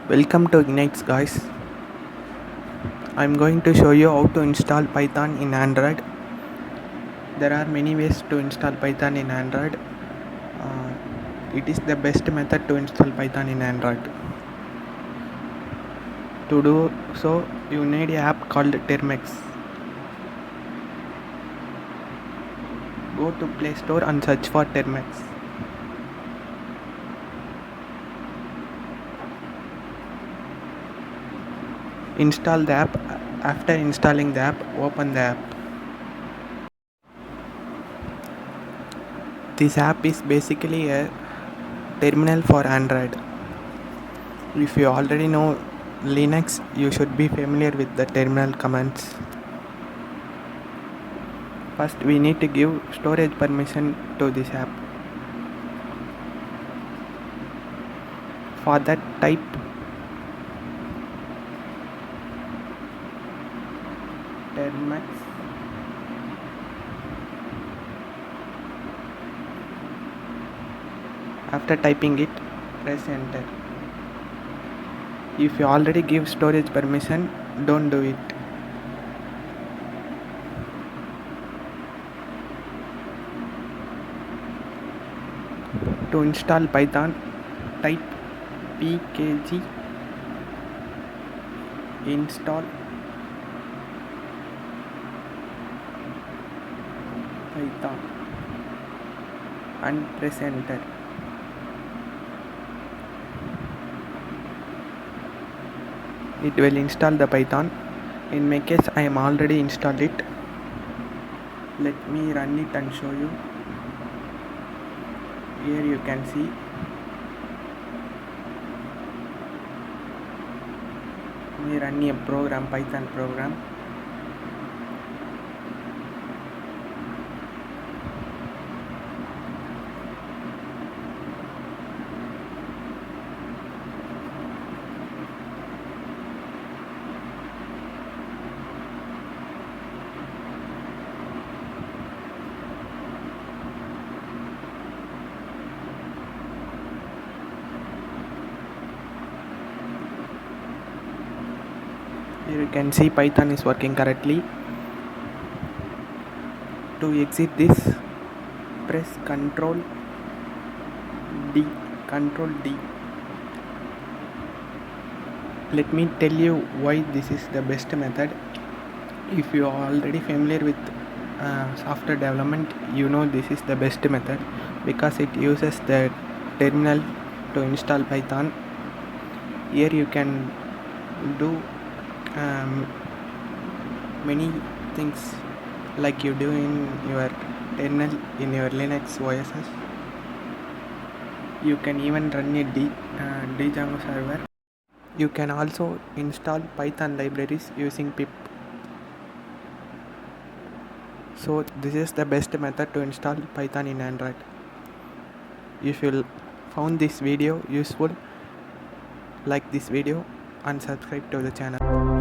Welcome to Ignites, guys. I'm going to show you how to install Python in Android. There are many ways to install Python in Android. It is the best method to install Python in Android. To do so, you need an app called termux. Go to Play Store and search for termux. Install the app. After installing the app, open the app. This app is basically a terminal for Android. If you already know Linux, you should be familiar with the terminal commands. First, we need to give storage permission to this app. For that, type termux after typing it, press enter. If you already give storage permission, don't do it. To install Python, type pkg install Python and press enter. It will install the Python. In my case, I am already installed it. Let me run it and show you. Here you can see me running a program, Python program. Here you can see Python is working correctly. To exit this, press Ctrl D. Let me tell you why this is the best method. If you are already familiar with software development, you know this is the best method because it uses the terminal to install Python. Here you can do many things like you do in your terminal in your Linux OSs. You can even run a Django server. You can also install Python libraries using pip. So this is the best method to install Python in Android. If you found this video useful, like this video and subscribe to the channel.